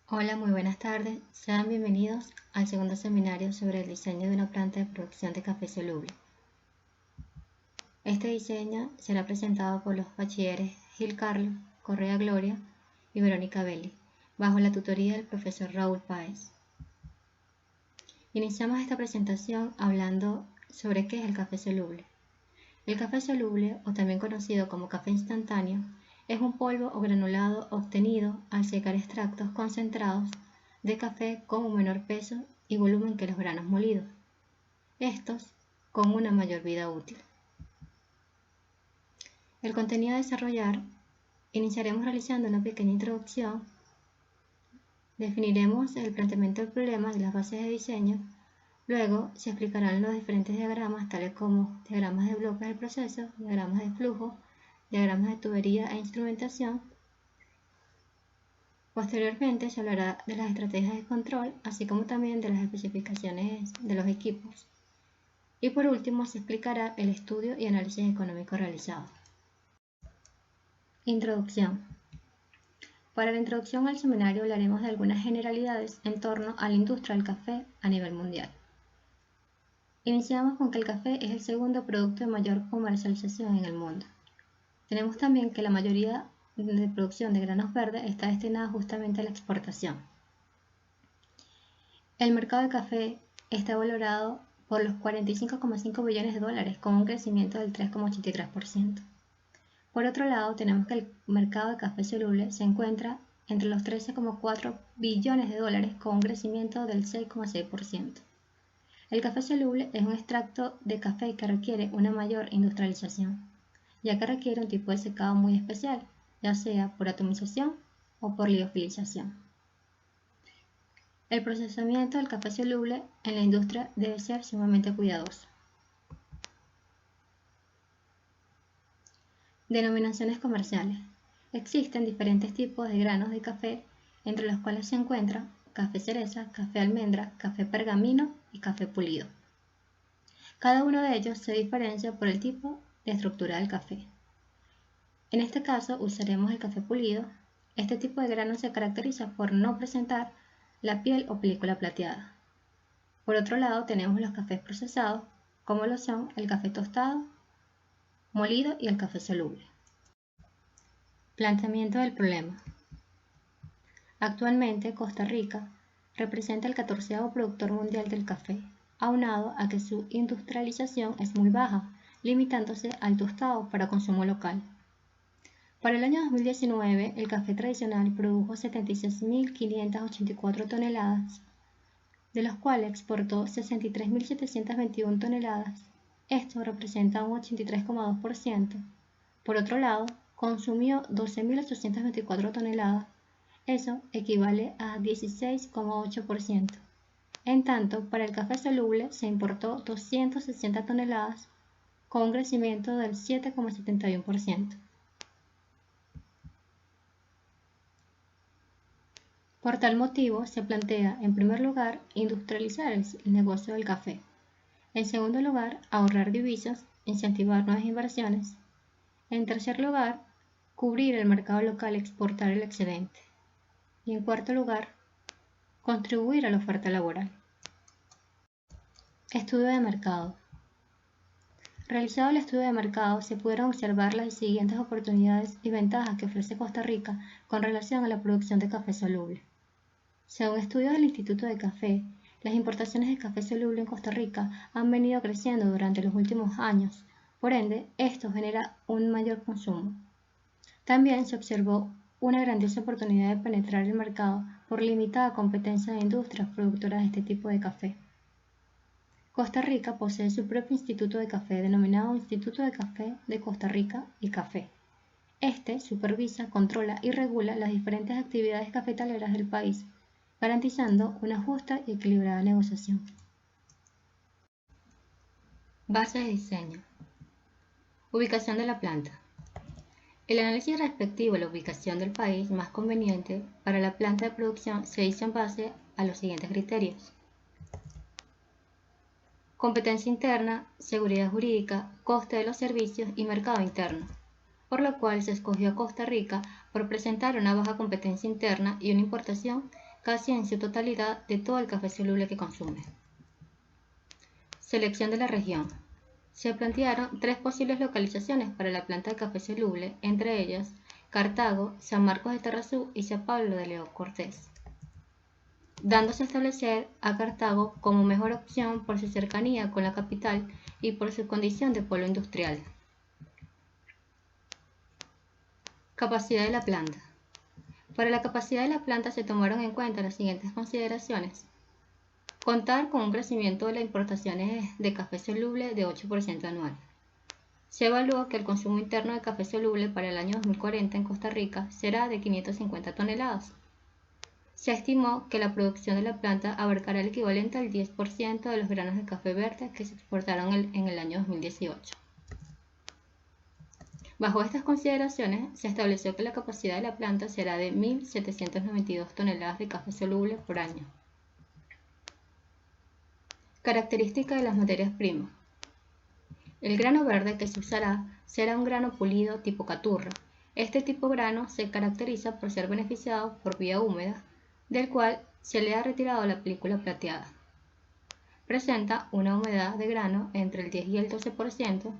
Hola, muy buenas tardes. Sean bienvenidos al segundo seminario sobre el diseño de una planta de producción de café soluble. Este diseño será presentado por los bachilleres Gil Carlos, Correa Gloria y Verónica Belli, bajo la tutoría del profesor Raúl Páez. Iniciamos esta presentación hablando sobre qué es el café soluble. El café soluble, o también conocido como café instantáneo, es un polvo o granulado obtenido al secar extractos concentrados de café con un menor peso y volumen que los granos molidos, estos con una mayor vida útil. El contenido a desarrollar: iniciaremos realizando una pequeña introducción, definiremos el planteamiento del problema y las bases de diseño, luego se explicarán los diferentes diagramas tales como diagramas de bloques del proceso, diagramas de flujo, diagramas de tubería e instrumentación. Posteriormente se hablará de las estrategias de control, así como también de las especificaciones de los equipos. Y por último se explicará el estudio y análisis económico realizado. Introducción. Para la introducción al seminario hablaremos de algunas generalidades en torno a la industria del café a nivel mundial. Iniciamos con que el café es el segundo producto de mayor comercialización en el mundo. Tenemos también que la mayoría de producción de granos verdes está destinada justamente a la exportación. El mercado de café está valorado por los 45,5 billones de dólares, con un crecimiento del 3,83%. Por otro lado, tenemos que el mercado de café soluble se encuentra entre los 13,4 billones de dólares, con un crecimiento del 6,6%. El café soluble es un extracto de café que requiere una mayor industrialización, ya que requiere un tipo de secado muy especial, ya sea por atomización o por liofilización. El procesamiento del café soluble en la industria debe ser sumamente cuidadoso. Denominaciones comerciales. Existen diferentes tipos de granos de café, entre los cuales se encuentran café cereza, café almendra, café pergamino y café pulido. Cada uno de ellos se diferencia por el tipo de estructura del café. En este caso usaremos el café pulido. Este tipo de grano se caracteriza por no presentar la piel o película plateada. Por otro lado tenemos los cafés procesados, como lo son el café tostado, molido y el café soluble. Planteamiento del problema. Actualmente Costa Rica representa el 14º productor mundial del café, aunado a que su industrialización es muy baja, limitándose al tostado para consumo local. Para el año 2019, el café tradicional produjo 76.584 toneladas, de los cuales exportó 63.721 toneladas. Esto representa un 83,2%. Por otro lado, consumió 12.824 toneladas. Eso equivale a 16,8%. En tanto, para el café soluble se importó 260 toneladas, con un crecimiento del 7,71%. Por tal motivo, se plantea, en primer lugar, industrializar el negocio del café. En segundo lugar, ahorrar divisas, incentivar nuevas inversiones. En tercer lugar, cubrir el mercado local y exportar el excedente. Y en cuarto lugar, contribuir a la oferta laboral. Estudio de mercado. Realizado el estudio de mercado, se pudieron observar las siguientes oportunidades y ventajas que ofrece Costa Rica con relación a la producción de café soluble. Según estudios del Instituto de Café, las importaciones de café soluble en Costa Rica han venido creciendo durante los últimos años, por ende, esto genera un mayor consumo. También se observó una grandiosa oportunidad de penetrar el mercado por limitada competencia de industrias productoras de este tipo de café. Costa Rica posee su propio instituto de café denominado Instituto de Café de Costa Rica y Café. Este supervisa, controla y regula las diferentes actividades cafetaleras del país, garantizando una justa y equilibrada negociación. Base de diseño. Ubicación de la planta. El análisis respectivo a la ubicación del país más conveniente para la planta de producción se hizo en base a los siguientes criterios: competencia interna, seguridad jurídica, coste de los servicios y mercado interno, por lo cual se escogió a Costa Rica por presentar una baja competencia interna y una importación casi en su totalidad de todo el café soluble que consume. Selección de la región. Se plantearon 3 posibles localizaciones para la planta de café soluble, entre ellas Cartago, San Marcos de Tarrazú y San Pablo de León Cortés, dándose a establecer a Cartago como mejor opción por su cercanía con la capital y por su condición de polo industrial. Capacidad de la planta. Para la capacidad de la planta se tomaron en cuenta las siguientes consideraciones. Contar con un crecimiento de las importaciones de café soluble de 8% anual. Se evaluó que el consumo interno de café soluble para el año 2040 en Costa Rica será de 550 toneladas. Se estimó que la producción de la planta abarcará el equivalente al 10% de los granos de café verde que se exportaron en el año 2018. Bajo estas consideraciones, se estableció que la capacidad de la planta será de 1.792 toneladas de café soluble por año. Características de las materias primas. El grano verde que se usará será un grano pulido tipo caturra. Este tipo de grano se caracteriza por ser beneficiado por vía húmeda, del cual se le ha retirado la película plateada. Presenta una humedad de grano entre el 10 y el 12%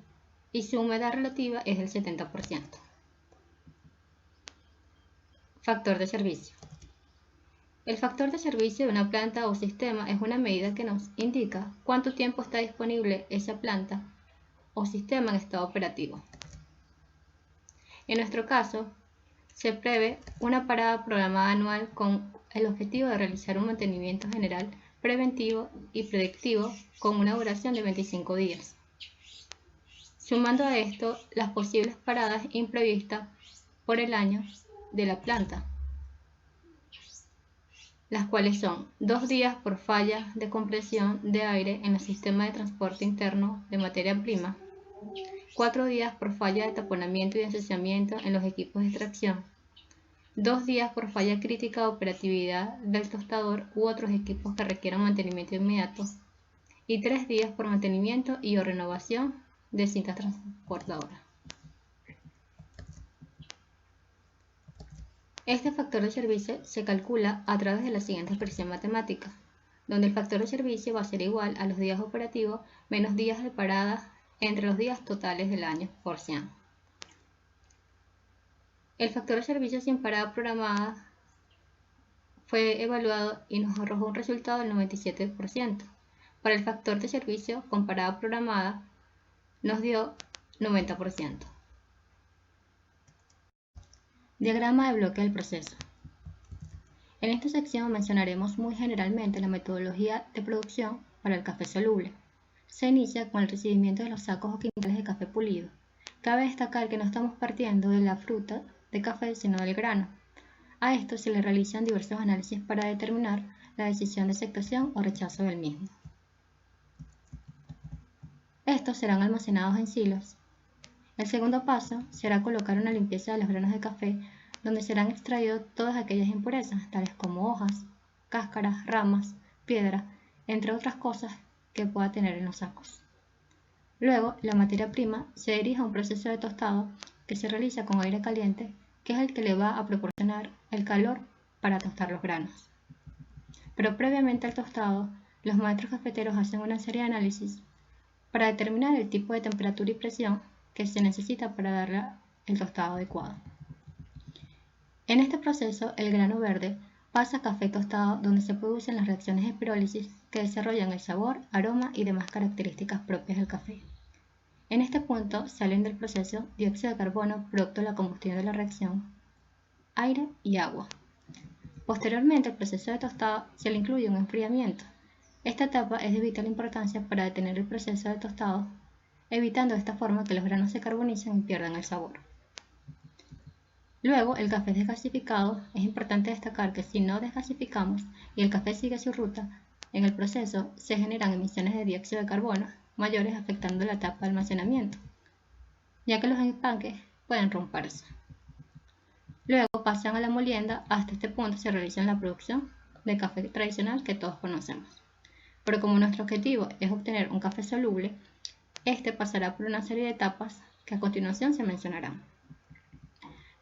y su humedad relativa es del 70%. Factor de servicio. El factor de servicio de una planta o sistema es una medida que nos indica cuánto tiempo está disponible esa planta o sistema en estado operativo. En nuestro caso, se prevé una parada programada anual con el objetivo de realizar un mantenimiento general preventivo y predictivo con una duración de 25 días. Sumando a esto las posibles paradas imprevistas por el año de la planta, las cuales son 2 días por falla de compresión de aire en el sistema de transporte interno de materia prima, 4 días por falla de taponamiento y ensuciamiento en los equipos de extracción, 2 días por falla crítica de operatividad del tostador u otros equipos que requieran mantenimiento inmediato, y 3 días por mantenimiento y o renovación de cintas transportadoras. Este factor de servicio se calcula a través de la siguiente expresión matemática, donde el factor de servicio va a ser igual a los días operativos menos días de parada entre los días totales del año por 100. El factor de servicio sin parada programada fue evaluado y nos arrojó un resultado del 97%. Para el factor de servicio con parada programada nos dio 90%. Diagrama de bloque del proceso. En esta sección mencionaremos muy generalmente la metodología de producción para el café soluble. Se inicia con el recibimiento de los sacos o quintales de café pulido. Cabe destacar que no estamos partiendo de la fruta de café sino del grano. A esto se le realizan diversos análisis para determinar la decisión de aceptación o rechazo del mismo. Estos serán almacenados en silos. El segundo paso será colocar una limpieza de los granos de café donde serán extraídos todas aquellas impurezas, tales como hojas, cáscaras, ramas, piedra, entre otras cosas que pueda tener en los sacos. Luego, la materia prima se dirige a un proceso de tostado que se realiza con aire caliente, que es el que le va a proporcionar el calor para tostar los granos. Pero previamente al tostado, los maestros cafeteros hacen una serie de análisis para determinar el tipo de temperatura y presión que se necesita para darle el tostado adecuado. En este proceso, el grano verde pasa a café tostado donde se producen las reacciones de pirólisis que desarrollan el sabor, aroma y demás características propias del café. En este punto salen del proceso dióxido de carbono producto de la combustión de la reacción, aire y agua. Posteriormente al proceso de tostado se le incluye un enfriamiento. Esta etapa es de vital importancia para detener el proceso de tostado, evitando de esta forma que los granos se carbonicen y pierdan el sabor. Luego, el café es desgasificado. Es importante destacar que si no desgasificamos y el café sigue su ruta, en el proceso se generan emisiones de dióxido de carbono mayores afectando la etapa de almacenamiento, ya que los empaques pueden romperse. Luego pasan a la molienda. Hasta este punto se realiza la producción de café tradicional que todos conocemos. Pero como nuestro objetivo es obtener un café soluble, este pasará por una serie de etapas que a continuación se mencionarán.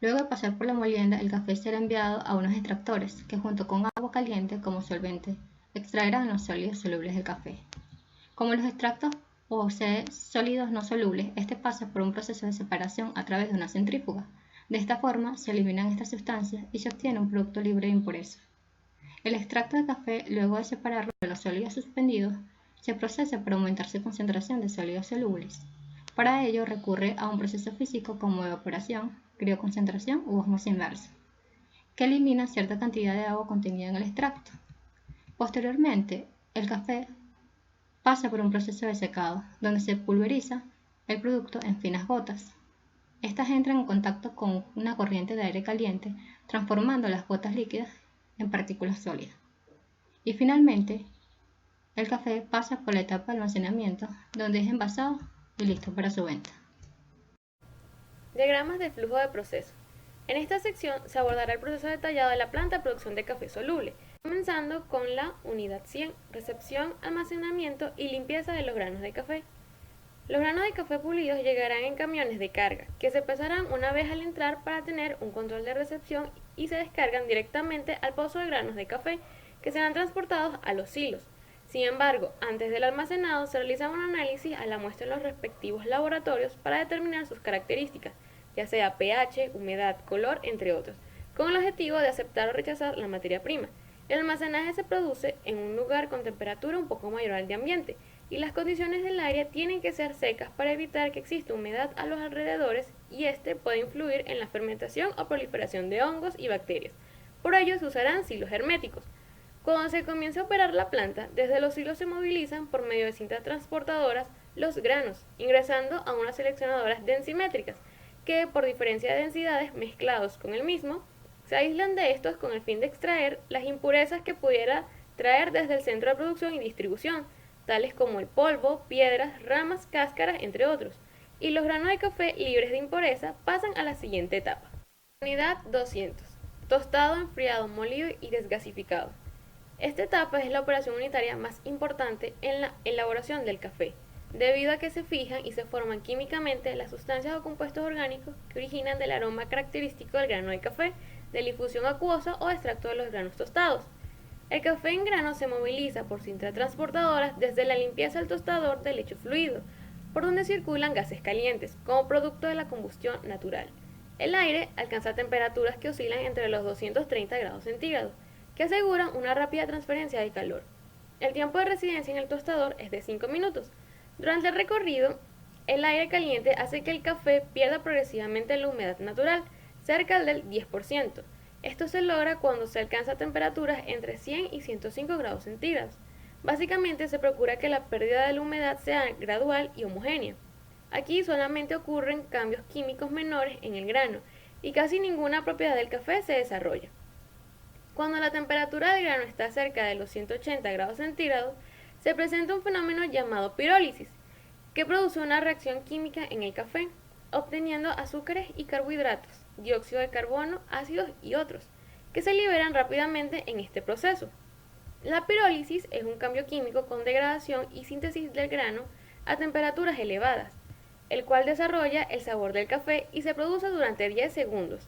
Luego de pasar por la molienda, el café será enviado a unos extractores que junto con agua caliente como solvente extraerán los sólidos solubles del café. Como los extractos poseen sólidos no solubles, este pasa por un proceso de separación a través de una centrífuga. De esta forma se eliminan estas sustancias y se obtiene un producto libre de impurezas. El extracto de café, luego de separarlo de los sólidos suspendidos, se procesa para aumentar su concentración de sólidos solubles. Para ello recurre a un proceso físico como evaporación, crioconcentración u ósmosis inversa, que elimina cierta cantidad de agua contenida en el extracto. Posteriormente, el café pasa por un proceso de secado, donde se pulveriza el producto en finas gotas. Estas entran en contacto con una corriente de aire caliente, transformando las gotas líquidas en partículas sólidas. Y finalmente, el café pasa por la etapa de almacenamiento, donde es envasado y listo para su venta. Diagramas de flujo de proceso. En esta sección se abordará el proceso detallado de la planta de producción de café soluble, comenzando con la unidad 100, recepción, almacenamiento y limpieza de los granos de café. Los granos de café pulidos llegarán en camiones de carga, que se pesarán una vez al entrar para tener un control de recepción y se descargan directamente al pozo de granos de café, que serán transportados a los silos. Sin embargo, antes del almacenado se realiza un análisis a la muestra en los respectivos laboratorios para determinar sus características, ya sea pH, humedad, color, entre otros, con el objetivo de aceptar o rechazar la materia prima. El almacenaje se produce en un lugar con temperatura un poco mayor al de ambiente, y las condiciones del aire tienen que ser secas para evitar que exista humedad a los alrededores y este puede influir en la fermentación o proliferación de hongos y bacterias. Por ello se usarán silos herméticos. Cuando se comienza a operar la planta, desde los silos se movilizan por medio de cintas transportadoras los granos, ingresando a unas seleccionadoras densimétricas, que por diferencia de densidades mezclados con el mismo, se aíslan de estos con el fin de extraer las impurezas que pudiera traer desde el centro de producción y distribución, tales como el polvo, piedras, ramas, cáscaras, entre otros, y los granos de café libres de impureza pasan a la siguiente etapa. Unidad 200. Tostado, enfriado, molido y desgasificado. Esta etapa es la operación unitaria más importante en la elaboración del café, debido a que se fijan y se forman químicamente las sustancias o compuestos orgánicos que originan del aroma característico del grano de café, de la infusión acuosa o extracto de los granos tostados. El café en grano se moviliza por cintas transportadoras desde la limpieza del tostador del lecho fluido, por donde circulan gases calientes, como producto de la combustión natural. El aire alcanza temperaturas que oscilan entre los 230 grados centígrados, que aseguran una rápida transferencia de calor. El tiempo de residencia en el tostador es de 5 minutos. Durante el recorrido, el aire caliente hace que el café pierda progresivamente la humedad natural, cerca del 10%. Esto se logra cuando se alcanza temperaturas entre 100 y 105 grados centígrados. Básicamente se procura que la pérdida de la humedad sea gradual y homogénea. Aquí solamente ocurren cambios químicos menores en el grano y casi ninguna propiedad del café se desarrolla. Cuando la temperatura del grano está cerca de los 180 grados centígrados, se presenta un fenómeno llamado pirólisis, que produce una reacción química en el café, obteniendo azúcares y carbohidratos, dióxido de carbono, ácidos y otros, que se liberan rápidamente en este proceso. La pirólisis es un cambio químico con degradación y síntesis del grano a temperaturas elevadas, el cual desarrolla el sabor del café y se produce durante 10 segundos.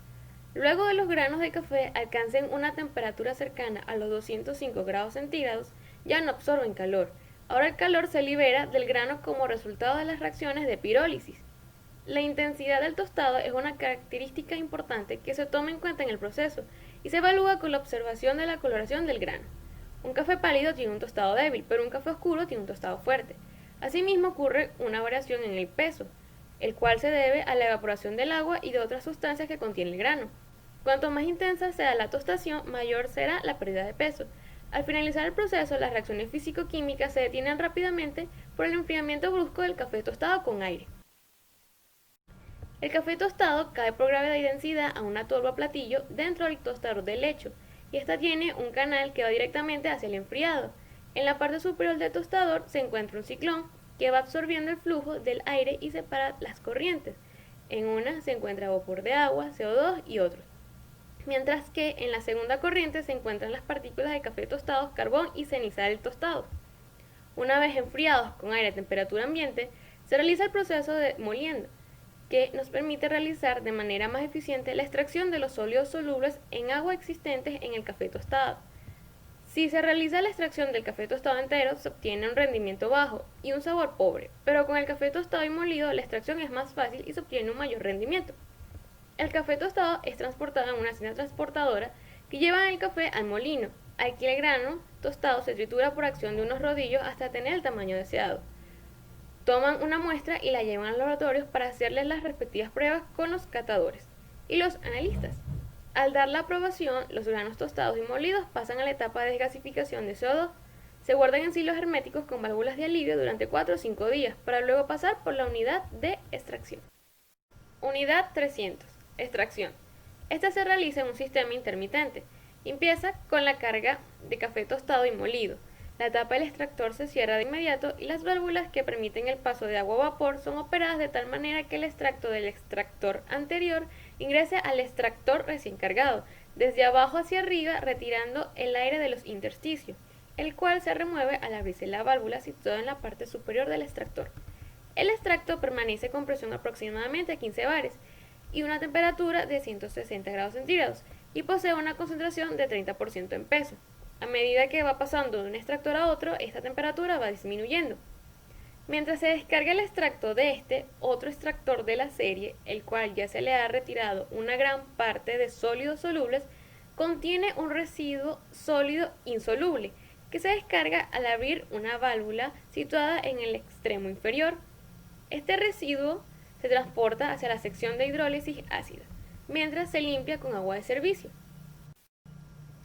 Luego de los granos de café alcancen una temperatura cercana a los 205 grados centígrados, ya no absorben calor. Ahora el calor se libera del grano como resultado de las reacciones de pirólisis. La intensidad del tostado es una característica importante que se toma en cuenta en el proceso y se evalúa con la observación de la coloración del grano. Un café pálido tiene un tostado débil, pero un café oscuro tiene un tostado fuerte. Asimismo ocurre una variación en el peso, el cual se debe a la evaporación del agua y de otras sustancias que contiene el grano. Cuanto más intensa sea la tostación, mayor será la pérdida de peso. Al finalizar el proceso, las reacciones físico-químicas se detienen rápidamente por el enfriamiento brusco del café tostado con aire. El café tostado cae por gravedad y densidad a una turba platillo dentro del tostador de lecho, y esta tiene un canal que va directamente hacia el enfriado. En la parte superior del tostador se encuentra un ciclón que va absorbiendo el flujo del aire y separa las corrientes. En una se encuentra vapor de agua, CO2 y otros. Mientras que en la segunda corriente se encuentran las partículas de café tostado, carbón y ceniza del tostado. Una vez enfriados con aire a temperatura ambiente, se realiza el proceso de molienda. que nos permite realizar de manera más eficiente la extracción de los sólidos solubles en agua existentes en el café tostado. Si se realiza la extracción del café tostado entero, se obtiene un rendimiento bajo y un sabor pobre, pero con el café tostado y molido la extracción es más fácil y se obtiene un mayor rendimiento. El café tostado es transportado en una cinta transportadora que lleva el café al molino. Aquí el grano tostado se tritura por acción de unos rodillos hasta tener el tamaño deseado. Toman una muestra y la llevan a los laboratorios para hacerles las respectivas pruebas con los catadores y los analistas. Al dar la aprobación, los granos tostados y molidos pasan a la etapa de desgasificación de CO2. Se guardan en silos herméticos con válvulas de alivio durante 4 o 5 días para luego pasar por la unidad de extracción. Unidad 300. Extracción. Esta se realiza en un sistema intermitente. Empieza con la carga de café tostado y molido. La tapa del extractor se cierra de inmediato y las válvulas que permiten el paso de agua a vapor son operadas de tal manera que el extracto del extractor anterior ingrese al extractor recién cargado, desde abajo hacia arriba retirando el aire de los intersticios, el cual se remueve al abrirse la válvula situada en la parte superior del extractor. El extracto permanece con presión aproximadamente a 15 bares y una temperatura de 160 grados centígrados y posee una concentración de 30% en peso. A medida que va pasando de un extractor a otro, esta temperatura va disminuyendo. Mientras se descarga el extracto de otro extractor de la serie, el cual ya se le ha retirado una gran parte de sólidos solubles, contiene un residuo sólido insoluble, que se descarga al abrir una válvula situada en el extremo inferior. Este residuo se transporta hacia la sección de hidrólisis ácida, mientras se limpia con agua de servicio.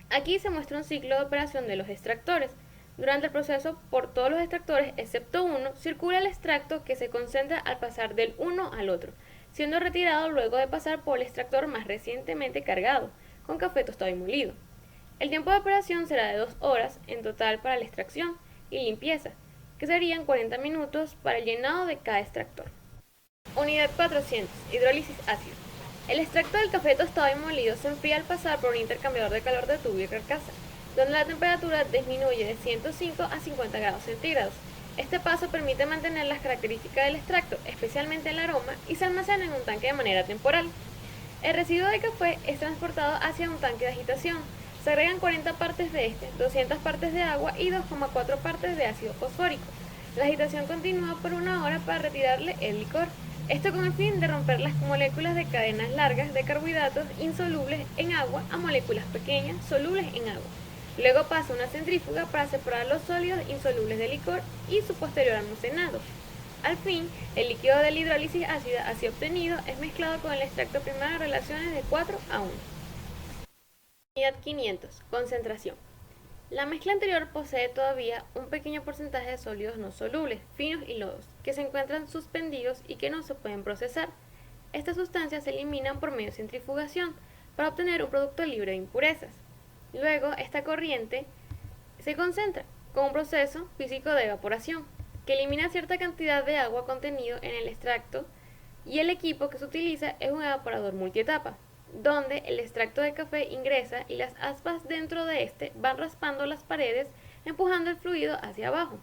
Aquí se muestra un ciclo de operación de los extractores. Durante el proceso, por todos los extractores, excepto uno, circula el extracto que se concentra al pasar del uno al otro, siendo retirado luego de pasar por el extractor más recientemente cargado, con café tostado y molido. El tiempo de operación será de 2 horas en total para la extracción y limpieza, que serían 40 minutos para el llenado de cada extractor. Unidad 400. Hidrólisis ácida. El extracto del café tostado y molido se enfría al pasar por un intercambiador de calor de tubo y carcasa, donde la temperatura disminuye de 105 a 50 grados centígrados. Este paso permite mantener las características del extracto, especialmente el aroma, y se almacena en un tanque de manera temporal. El residuo de café es transportado hacia un tanque de agitación. Se agregan 40 partes de 200 partes de agua y 2,4 partes de ácido fosfórico. La agitación continúa por 1 hora para retirarle el licor. Esto con el fin de romper las moléculas de cadenas largas de carbohidratos insolubles en agua a moléculas pequeñas solubles en agua. Luego pasa una centrífuga para separar los sólidos insolubles del licor y su posterior almacenado. Al fin, el líquido de la hidrólisis ácida así obtenido es mezclado con el extracto primario en relaciones de 4 a 1. Unidad 500. Concentración. La mezcla anterior posee todavía un pequeño porcentaje de sólidos no solubles, finos y lodos, que se encuentran suspendidos y que no se pueden procesar. Estas sustancias se eliminan por medio de centrifugación para obtener un producto libre de impurezas. Luego, esta corriente se concentra con un proceso físico de evaporación, que elimina cierta cantidad de agua contenido en el extracto, y el equipo que se utiliza es un evaporador multietapa, donde el extracto de café ingresa y las aspas dentro de van raspando las paredes, empujando el fluido hacia abajo.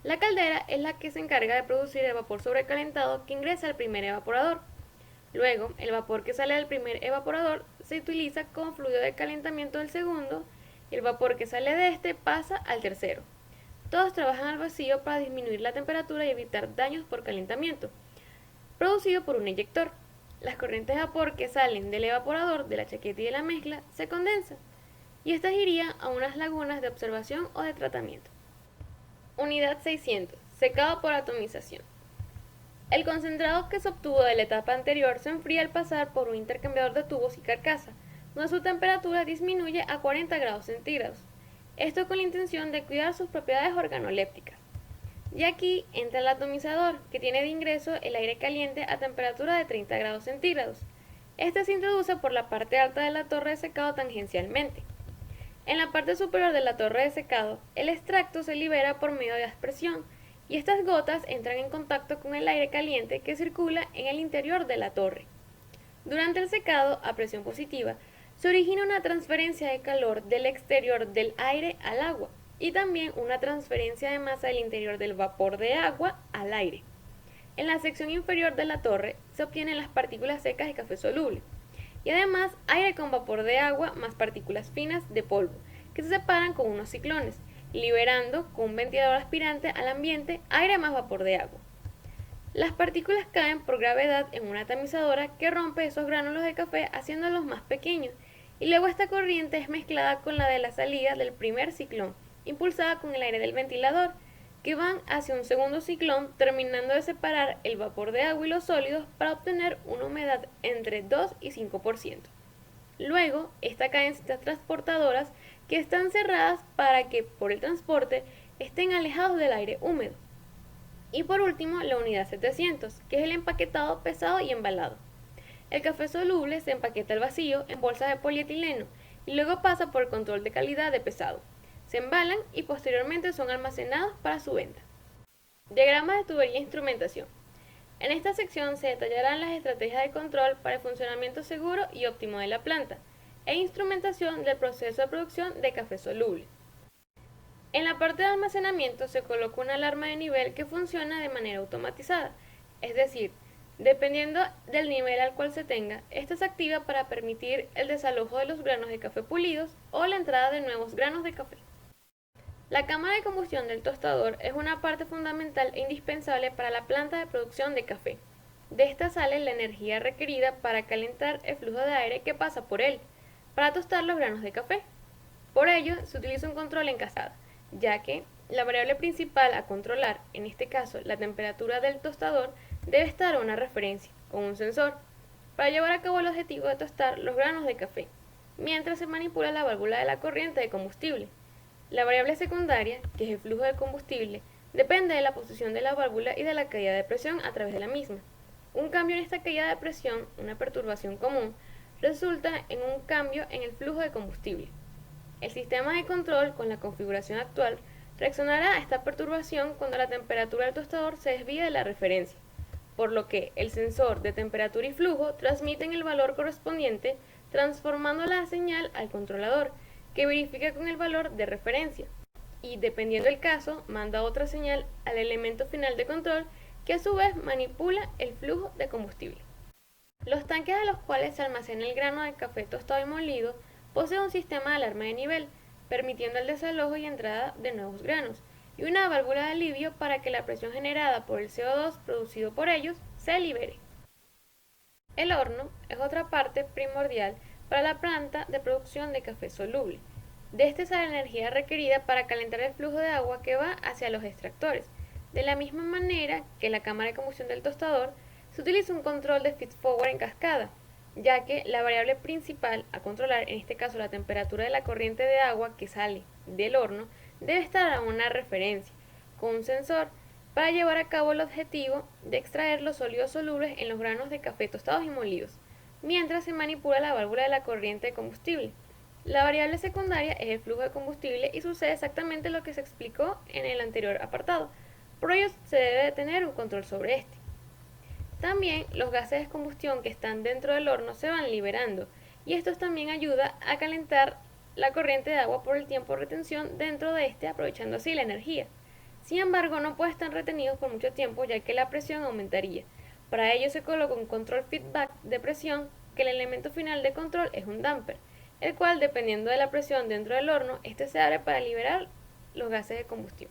La caldera es la que se encarga de producir el vapor sobrecalentado que ingresa al primer evaporador. Luego, el vapor que sale del primer evaporador se utiliza como fluido de calentamiento del segundo y el vapor que sale de pasa al tercero. Todos trabajan al vacío para disminuir la temperatura y evitar daños por calentamiento, producido por un eyector. Las corrientes de vapor que salen del evaporador, de la chaqueta y de la mezcla se condensan, y estas irían a unas lagunas de observación o de tratamiento. Unidad 600. Secado por atomización. El concentrado que se obtuvo de la etapa anterior se enfría al pasar por un intercambiador de tubos y carcasa, donde su temperatura disminuye a 40 grados centígrados. Esto con la intención de cuidar sus propiedades organolépticas. Y aquí entra el atomizador, que tiene de ingreso el aire caliente a temperatura de 30 grados centígrados. Este se introduce por la parte alta de la torre de secado tangencialmente. En la parte superior de la torre de secado, el extracto se libera por medio de aspersión, y estas gotas entran en contacto con el aire caliente que circula en el interior de la torre. Durante el secado, a presión positiva, se origina una transferencia de calor del exterior del aire al agua, y también una transferencia de masa del interior del vapor de agua al aire. En la sección inferior de la torre se obtienen las partículas secas de café soluble. Y además aire con vapor de agua más partículas finas de polvo, que se separan con unos ciclones, liberando con un ventilador aspirante al ambiente aire más vapor de agua. Las partículas caen por gravedad en una tamizadora que rompe esos gránulos de café haciéndolos más pequeños, y luego esta corriente es mezclada con la de la salida del primer ciclón, impulsada con el aire del ventilador, que van hacia un segundo ciclón, terminando de separar el vapor de agua y los sólidos para obtener una humedad entre 2 y 5%. Luego, esta cae en cintas transportadoras que están cerradas para que, por el transporte, estén alejados del aire húmedo. Y por último, la unidad 700, que es el empaquetado pesado y embalado. El café soluble se empaqueta al vacío en bolsas de polietileno y luego pasa por el control de calidad de pesado. Se embalan y posteriormente son almacenados para su venta. Diagrama de tubería e instrumentación. En esta sección se detallarán las estrategias de control para el funcionamiento seguro y óptimo de la planta e instrumentación del proceso de producción de café soluble. En la parte de almacenamiento se coloca una alarma de nivel que funciona de manera automatizada, es decir, dependiendo del nivel al cual se tenga, esta se activa para permitir el desalojo de los granos de café pulidos o la entrada de nuevos granos de café. La cámara de combustión del tostador es una parte fundamental e indispensable para la planta de producción de café. De esta sale la energía requerida para calentar el flujo de aire que pasa por él, para tostar los granos de café. Por ello, se utiliza un control en cascada, ya que la variable principal a controlar, en este caso la temperatura del tostador, debe estar a una referencia, o un sensor, para llevar a cabo el objetivo de tostar los granos de café, mientras se manipula la válvula de la corriente de combustible. La variable secundaria, que es el flujo de combustible, depende de la posición de la válvula y de la caída de presión a través de la misma. Un cambio en esta caída de presión, una perturbación común, resulta en un cambio en el flujo de combustible. El sistema de control, con la configuración actual, reaccionará a esta perturbación cuando la temperatura del tostador se desvíe de la referencia, por lo que el sensor de temperatura y flujo transmiten el valor correspondiente, transformando la señal al controlador, que verifica con el valor de referencia, y dependiendo del caso, manda otra señal al elemento final de control, que a su vez manipula el flujo de combustible. Los tanques a los cuales se almacena el grano de café tostado y molido poseen un sistema de alarma de nivel, permitiendo el desalojo y entrada de nuevos granos, y una válvula de alivio para que la presión generada por el CO2 producido por ellos se libere. El horno es otra parte primordial para la planta de producción de café soluble. De este sale la energía requerida para calentar el flujo de agua que va hacia los extractores. De la misma manera que la cámara de combustión del tostador, se utiliza un control de feed-forward en cascada, ya que la variable principal a controlar, en este caso la temperatura de la corriente de agua que sale del horno, debe estar a una referencia, con un sensor, para llevar a cabo el objetivo de extraer los sólidos solubles en los granos de café tostados y molidos, mientras se manipula la válvula de la corriente de combustible. La variable secundaria es el flujo de combustible y sucede exactamente lo que se explicó en el anterior apartado, por ello se debe de tener un control sobre este. También los gases de combustión que están dentro del horno se van liberando, y esto también ayuda a calentar la corriente de agua por el tiempo de retención dentro de este, aprovechando así la energía. Sin embargo, no pueden estar retenidos por mucho tiempo, ya que la presión aumentaría. Para ello se coloca un control feedback de presión, que el elemento final de control es un damper, el cual, dependiendo de la presión dentro del horno, este se abre para liberar los gases de combustión.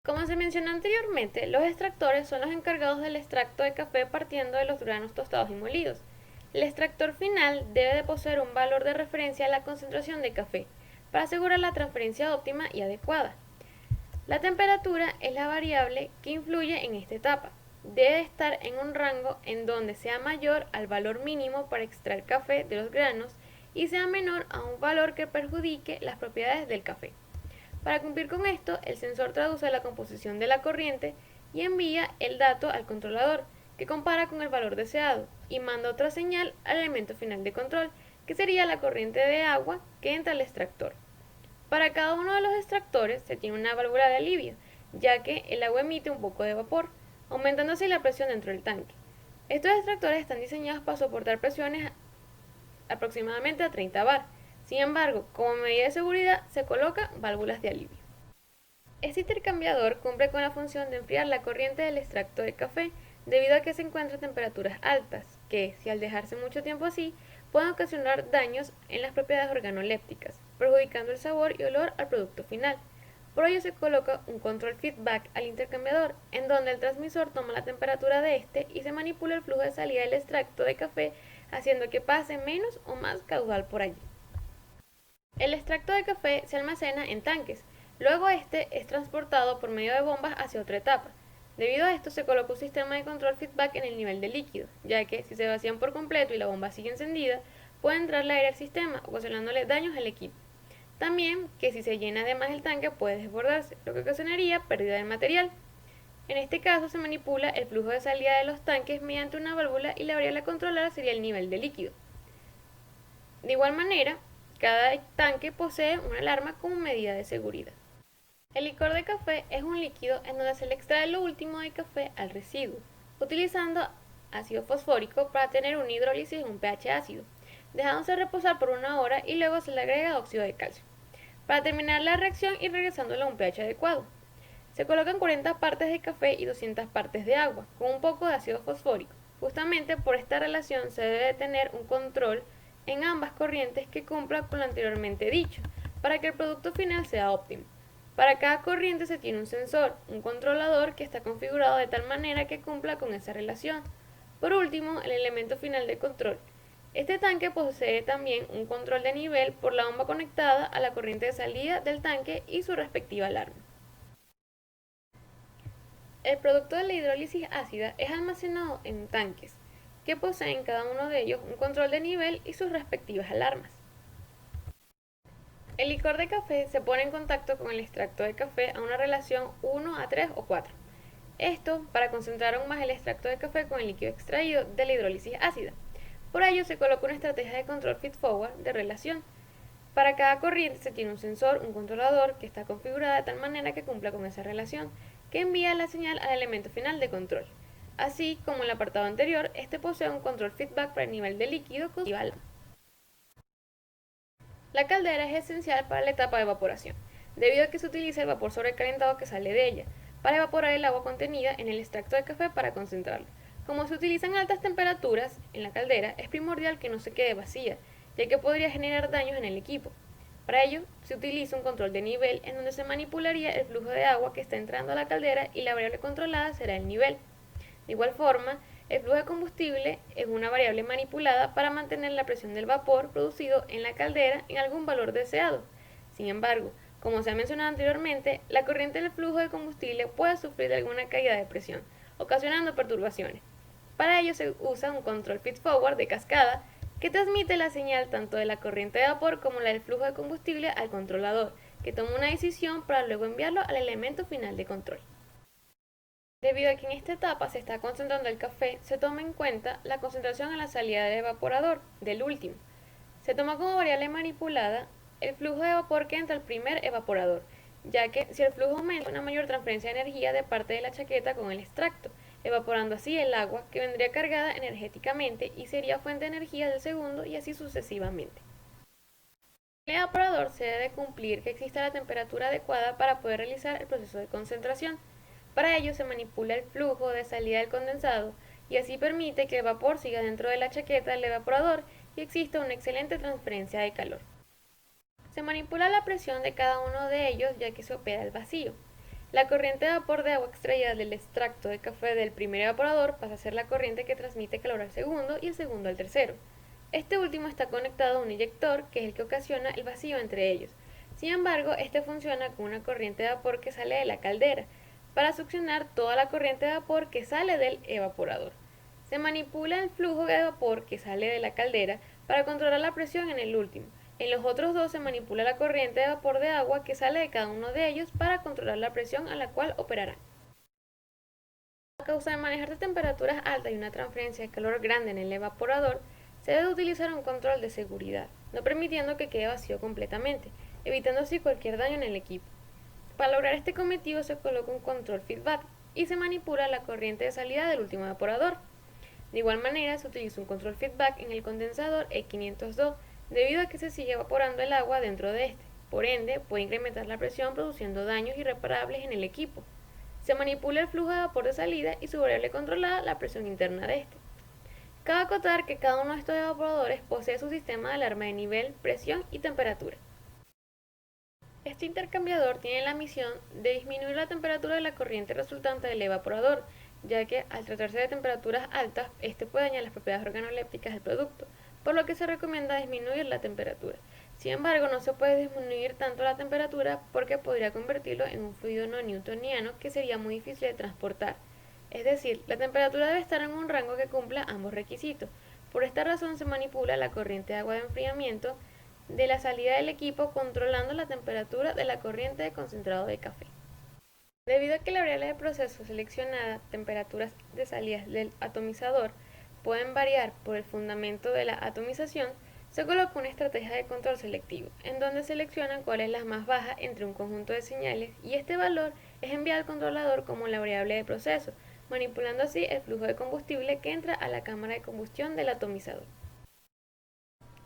Como se mencionó anteriormente, los extractores son los encargados del extracto de café partiendo de los granos tostados y molidos. El extractor final debe de poseer un valor de referencia a la concentración de café, para asegurar la transferencia óptima y adecuada. La temperatura es la variable que influye en esta etapa. Debe estar en un rango en donde sea mayor al valor mínimo para extraer café de los granos y sea menor a un valor que perjudique las propiedades del café. Para cumplir con esto, el sensor traduce la composición de la corriente y envía el dato al controlador, que compara con el valor deseado y manda otra señal al elemento final de control, que sería la corriente de agua que entra al extractor. Para cada uno de los extractores se tiene una válvula de alivio, ya que el agua emite un poco de vapor, aumentando así la presión dentro del tanque. Estos extractores están diseñados para soportar presiones aproximadamente a 30 bar. Sin embargo, como medida de seguridad, se colocan válvulas de alivio. Este intercambiador cumple con la función de enfriar la corriente del extracto de café, debido a que se encuentra a temperaturas altas, que, si al dejarse mucho tiempo así, pueden ocasionar daños en las propiedades organolépticas, perjudicando el sabor y olor al producto final. Por ello se coloca un control feedback al intercambiador, en donde el transmisor toma la temperatura de este y se manipula el flujo de salida del extracto de café, haciendo que pase menos o más caudal por allí. El extracto de café se almacena en tanques, luego este es transportado por medio de bombas hacia otra etapa. Debido a esto se coloca un sistema de control feedback en el nivel de líquido, ya que si se vacían por completo y la bomba sigue encendida, puede entrarle aire al sistema, ocasionándole daños al equipo. También que si se llena de más el tanque puede desbordarse, lo que ocasionaría pérdida de material. En este caso se manipula el flujo de salida de los tanques mediante una válvula y la variable a controlar sería el nivel de líquido. De igual manera, cada tanque posee una alarma como medida de seguridad. El licor de café es un líquido en donde se le extrae lo último del café al residuo, utilizando ácido fosfórico para tener una hidrólisis en un pH ácido, dejándose reposar por 1 hora y luego se le agrega óxido de calcio, para terminar la reacción y regresándolo a un pH adecuado. Se colocan 40 partes de café y 200 partes de agua, con un poco de ácido fosfórico. Justamente por esta relación se debe de tener un control en ambas corrientes que cumpla con lo anteriormente dicho, para que el producto final sea óptimo. Para cada corriente se tiene un sensor, un controlador que está configurado de tal manera que cumpla con esa relación. Por último, el elemento final de control. Este tanque posee también un control de nivel por la bomba conectada a la corriente de salida del tanque y su respectiva alarma. El producto de la hidrólisis ácida es almacenado en tanques, que poseen cada uno de ellos un control de nivel y sus respectivas alarmas. El licor de café se pone en contacto con el extracto de café a una relación 1:3 o 4. Esto para concentrar aún más el extracto de café con el líquido extraído de la hidrólisis ácida. Por ello se coloca una estrategia de control feed-forward de relación. Para cada corriente se tiene un sensor, un controlador, que está configurada de tal manera que cumpla con esa relación, que envía la señal al elemento final de control. Así como en el apartado anterior, este posee un control feedback para el nivel de líquido con la caldera es esencial para la etapa de evaporación, debido a que se utiliza el vapor sobrecalentado que sale de ella, para evaporar el agua contenida en el extracto de café para concentrarlo. Como se utilizan altas temperaturas en la caldera, es primordial que no se quede vacía, ya que podría generar daños en el equipo. Para ello, se utiliza un control de nivel en donde se manipularía el flujo de agua que está entrando a la caldera y la variable controlada será el nivel. De igual forma, el flujo de combustible es una variable manipulada para mantener la presión del vapor producido en la caldera en algún valor deseado. Sin embargo, como se ha mencionado anteriormente, la corriente del flujo de combustible puede sufrir alguna caída de presión, ocasionando perturbaciones. Para ello se usa un control feed-forward de cascada que transmite la señal tanto de la corriente de vapor como la del flujo de combustible al controlador, que toma una decisión para luego enviarlo al elemento final de control. Debido a que en esta etapa se está concentrando el café, se toma en cuenta la concentración a la salida del evaporador, del último. Se toma como variable manipulada el flujo de vapor que entra al primer evaporador, ya que si el flujo aumenta, hay una mayor transferencia de energía de parte de la chaqueta con el extracto, evaporando así el agua que vendría cargada energéticamente y sería fuente de energía del segundo y así sucesivamente. El evaporador se debe cumplir que exista la temperatura adecuada para poder realizar el proceso de concentración. Para ello se manipula el flujo de salida del condensado y así permite que el vapor siga dentro de la chaqueta del evaporador y exista una excelente transferencia de calor. Se manipula la presión de cada uno de ellos ya que se opera el vacío. La corriente de vapor de agua extraída del extracto de café del primer evaporador pasa a ser la corriente que transmite calor al segundo y el segundo al tercero. Este último está conectado a un inyector que es el que ocasiona el vacío entre ellos. Sin embargo, este funciona con una corriente de vapor que sale de la caldera, para succionar toda la corriente de vapor que sale del evaporador. Se manipula el flujo de vapor que sale de la caldera para controlar la presión en el último. En los otros dos se manipula la corriente de vapor de agua que sale de cada uno de ellos para controlar la presión a la cual operarán. A causa de manejar de temperaturas altas y una transferencia de calor grande en el evaporador, se debe utilizar un control de seguridad, no permitiendo que quede vacío completamente, evitando así cualquier daño en el equipo. Para lograr este cometido se coloca un control feedback y se manipula la corriente de salida del último evaporador. De igual manera se utiliza un control feedback en el condensador E502 debido a que se sigue evaporando el agua dentro de este. Por ende, puede incrementar la presión produciendo daños irreparables en el equipo. Se manipula el flujo de vapor de salida y su variable controlada, la presión interna de este. Cabe acotar que cada uno de estos evaporadores posee su sistema de alarma de nivel, presión y temperatura. Este intercambiador tiene la misión de disminuir la temperatura de la corriente resultante del evaporador, ya que al tratarse de temperaturas altas, este puede dañar las propiedades organolépticas del producto, por lo que se recomienda disminuir la temperatura. Sin embargo, no se puede disminuir tanto la temperatura porque podría convertirlo en un fluido no newtoniano que sería muy difícil de transportar. Es decir, la temperatura debe estar en un rango que cumpla ambos requisitos. Por esta razón se manipula la corriente de agua de enfriamiento de la salida del equipo controlando la temperatura de la corriente de concentrado de café. Debido a que la variable de proceso seleccionada, temperaturas de salida del atomizador, pueden variar por el fundamento de la atomización, se coloca una estrategia de control selectivo, en donde seleccionan cuál es la más baja entre un conjunto de señales y este valor es enviado al controlador como la variable de proceso, manipulando así el flujo de combustible que entra a la cámara de combustión del atomizador.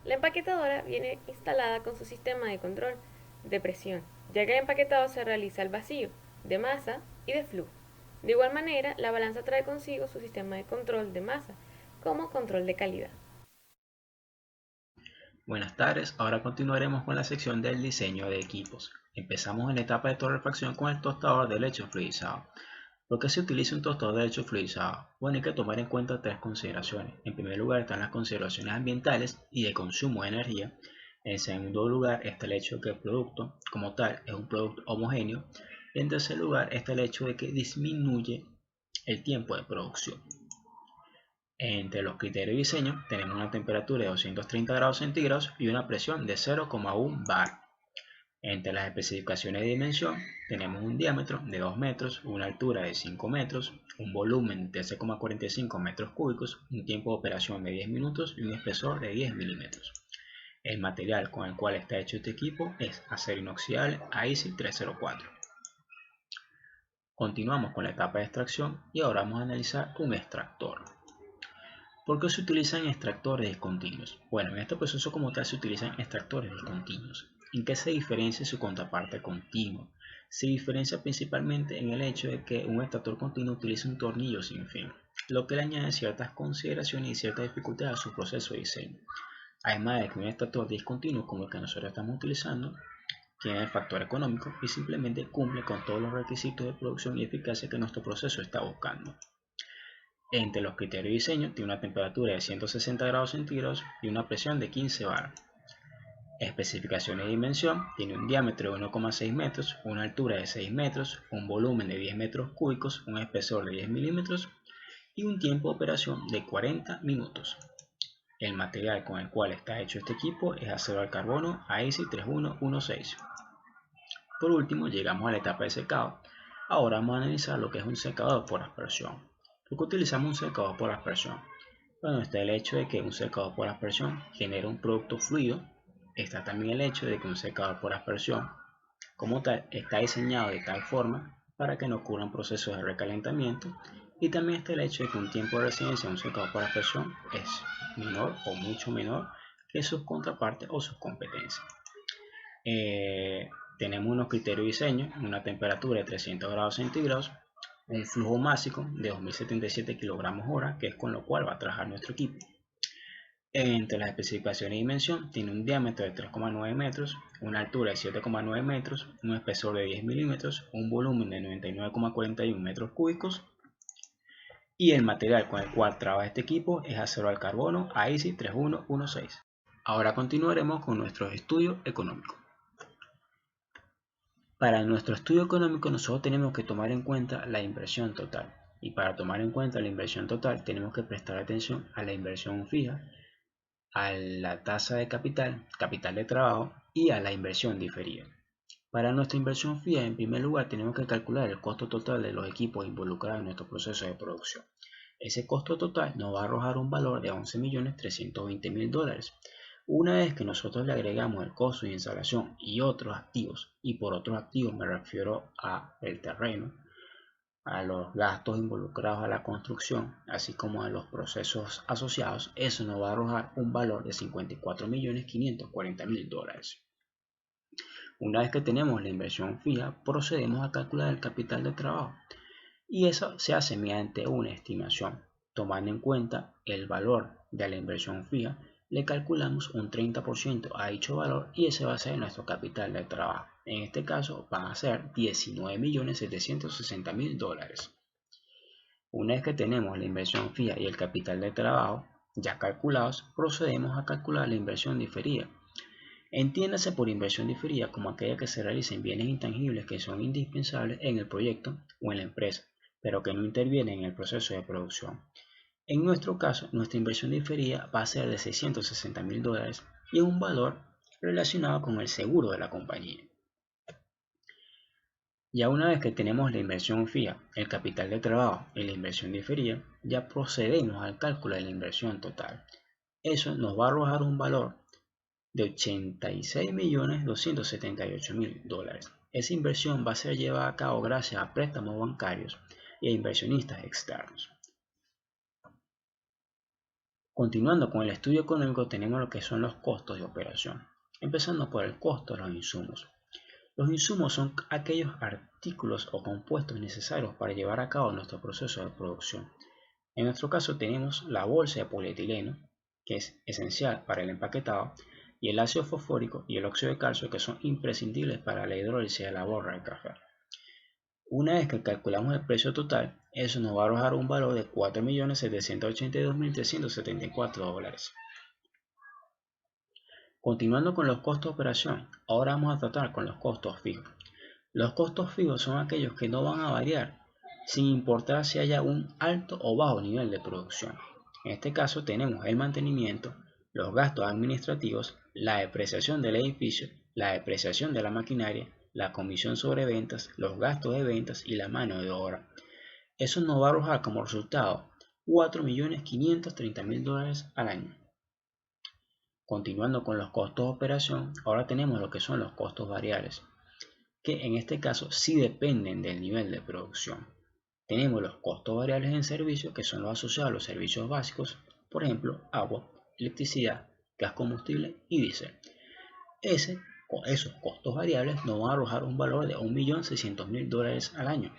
La empaquetadora viene instalada con su sistema de control de presión, ya que el empaquetado se realiza al vacío, de masa y de flujo. De igual manera, la balanza trae consigo su sistema de control de masa, como control de calidad. Buenas tardes, ahora continuaremos con la sección del diseño de equipos. Empezamos en la etapa de torrefacción con el tostador de leche fluidizado. ¿Por qué se utiliza un tostador de leche fluidizado? Bueno, hay que tomar en cuenta tres consideraciones. En primer lugar están las consideraciones ambientales y de consumo de energía. En segundo lugar está el hecho de que el producto como tal es un producto homogéneo. Y en tercer lugar está el hecho de que disminuye el tiempo de producción. Entre los criterios de diseño tenemos una temperatura de 230 grados centígrados y una presión de 0,1 bar. Entre las especificaciones de dimensión tenemos un diámetro de 2 metros, una altura de 5 metros, un volumen de 13,45 metros cúbicos, un tiempo de operación de 10 minutos y un espesor de 10 milímetros. El material con el cual está hecho este equipo es acero inoxidable AISI 304. Continuamos con la etapa de extracción y ahora vamos a analizar un extractor. ¿Por qué se utilizan extractores discontinuos? Bueno, en este proceso como tal se utilizan extractores discontinuos. ¿En qué se diferencia su contraparte continuo? Se diferencia principalmente en el hecho de que un extractor continuo utiliza un tornillo sin fin, lo que le añade ciertas consideraciones y ciertas dificultades a su proceso de diseño. Además de que un extractor discontinuo como el que nosotros estamos utilizando tiene el factor económico y simplemente cumple con todos los requisitos de producción y eficacia que nuestro proceso está buscando. Entre los criterios de diseño tiene una temperatura de 160 grados centígrados y una presión de 15 bar. Especificaciones de dimensión tiene un diámetro de 1,6 metros, una altura de 6 metros, un volumen de 10 metros cúbicos, un espesor de 10 milímetros y un tiempo de operación de 40 minutos. El material con el cual está hecho este equipo es acero al carbono AISI 3116. Por último, llegamos a la etapa de secado. Ahora vamos a analizar lo que es un secador por aspersión. ¿Por qué utilizamos un secador por aspersión? Bueno, está el hecho de que un secador por aspersión genera un producto fluido. Está también el hecho de que un secador por aspersión, como tal, está diseñado de tal forma para que no ocurran procesos de recalentamiento. Y también está el hecho de que un tiempo de residencia de un secador por aspersión es menor o mucho menor que sus contrapartes o sus competencias. Tenemos unos criterios de diseño, una temperatura de 300 grados centígrados, un flujo máximo de 2077 kg/h, que es con lo cual va a trabajar nuestro equipo. Entre las especificaciones de dimensión, tiene un diámetro de 3,9 metros, una altura de 7,9 metros, un espesor de 10 milímetros, un volumen de 99,41 metros cúbicos y el material con el cual trabaja este equipo es acero al carbono AISI 3116. Ahora continuaremos con nuestro estudio económico. Para nuestro estudio económico nosotros tenemos que tomar en cuenta la inversión total. Y para tomar en cuenta la inversión total tenemos que prestar atención a la inversión fija, a la tasa de capital, capital de trabajo y a la inversión diferida. Para nuestra inversión fija, en primer lugar, tenemos que calcular el costo total de los equipos involucrados en nuestro proceso de producción. Ese costo total nos va a arrojar un valor de $11.320.000. Una vez que nosotros le agregamos el costo de instalación y otros activos, y por otros activos me refiero al terreno, a los gastos involucrados a la construcción, así como a los procesos asociados, eso nos va a arrojar un valor de $54.540.000. Una vez que tenemos la inversión fija, procedemos a calcular el capital de trabajo. y eso se hace mediante una estimación. Tomando en cuenta el valor de la inversión fija, le calculamos un 30% a dicho valor y ese va a ser nuestro capital de trabajo. En este caso van a ser $19.760.000. Una vez que tenemos la inversión fija y el capital de trabajo ya calculados, procedemos a calcular la inversión diferida. Entiéndase por inversión diferida como aquella que se realiza en bienes intangibles que son indispensables en el proyecto o en la empresa, pero que no intervienen en el proceso de producción. En nuestro caso, nuestra inversión diferida va a ser de $660.000 y es un valor relacionado con el seguro de la compañía. Ya una vez que tenemos la inversión fija, el capital de trabajo y la inversión diferida, ya procedemos al cálculo de la inversión total. Eso nos va a arrojar un valor de $86.278.000. Esa inversión va a ser llevada a cabo gracias a préstamos bancarios y a inversionistas externos. Continuando con el estudio económico, tenemos lo que son los costos de operación, empezando por el costo de los insumos. Los insumos son aquellos artículos o compuestos necesarios para llevar a cabo nuestro proceso de producción. En nuestro caso tenemos la bolsa de polietileno, que es esencial para el empaquetado, y el ácido fosfórico y el óxido de calcio, que son imprescindibles para la hidrólisis de la borra del café. Una vez que calculamos el precio total, eso nos va a arrojar un valor de $4.782.374. Continuando con los costos de operación, ahora vamos a tratar con los costos fijos. Los costos fijos son aquellos que no van a variar, sin importar si haya un alto o bajo nivel de producción. En este caso tenemos el mantenimiento, los gastos administrativos, la depreciación del edificio, la depreciación de la maquinaria, la comisión sobre ventas, los gastos de ventas y la mano de obra. Eso nos va a arrojar como resultado $4.530.000 al año. Continuando con los costos de operación, ahora tenemos lo que son los costos variables, que en este caso sí dependen del nivel de producción. Tenemos los costos variables en servicios, que son los asociados a los servicios básicos, por ejemplo, agua, electricidad, gas combustible y diésel. Esos costos variables nos van a arrojar un valor de $1.600.000 al año,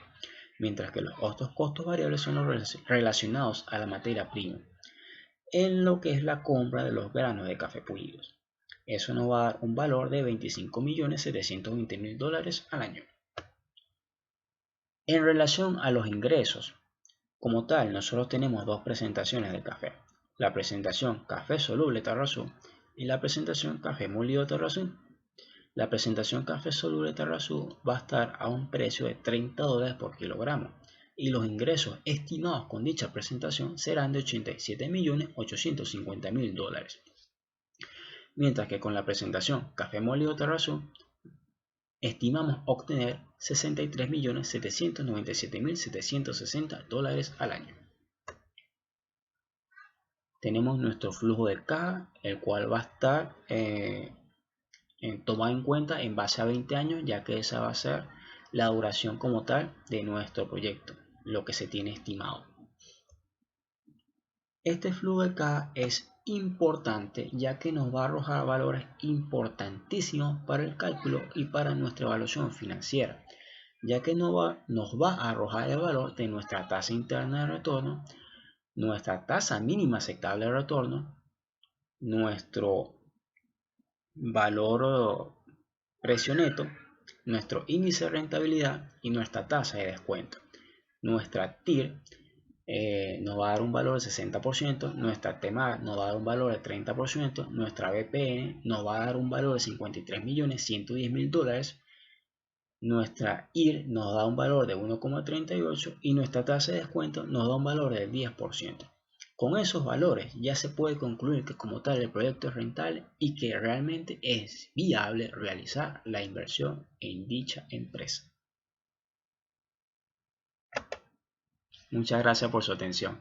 mientras que los otros costos variables son los relacionados a la materia prima, en lo que es la compra de los granos de café pulidos. Eso nos va a dar un valor de $25.720.000 al año. En relación a los ingresos, como tal, nosotros tenemos dos presentaciones de café. La presentación café soluble Tarrazú y la presentación café molido Tarrazú. La presentación café soluble Tarrazú va a estar a un precio de $30 por kilogramo y los ingresos estimados con dicha presentación serán de $87.850.000. Mientras que con la presentación café molido Tarrazú estimamos obtener $63.797.760 al año. Tenemos nuestro flujo de caja, el cual va a estar tomado en cuenta en base a 20 años, ya que esa va a ser la duración como tal de nuestro proyecto, lo que se tiene estimado. Este flujo de caja es importante, ya que nos va a arrojar valores importantísimos para el cálculo y para nuestra evaluación financiera, ya que nos va a arrojar el valor de nuestra tasa interna de retorno, nuestra tasa mínima aceptable de retorno, nuestro valor precio neto, nuestro índice de rentabilidad y nuestra tasa de descuento. Nuestra TIR nos va a dar un valor de 60%, nuestra TEMAG nos va a dar un valor de 30%, nuestra BPN nos va a dar un valor de $53.110.000, nuestra IR nos da un valor de 1,38 y nuestra tasa de descuento nos da un valor del 10%. Con esos valores ya se puede concluir que como tal el proyecto es rentable y que realmente es viable realizar la inversión en dicha empresa. Muchas gracias por su atención.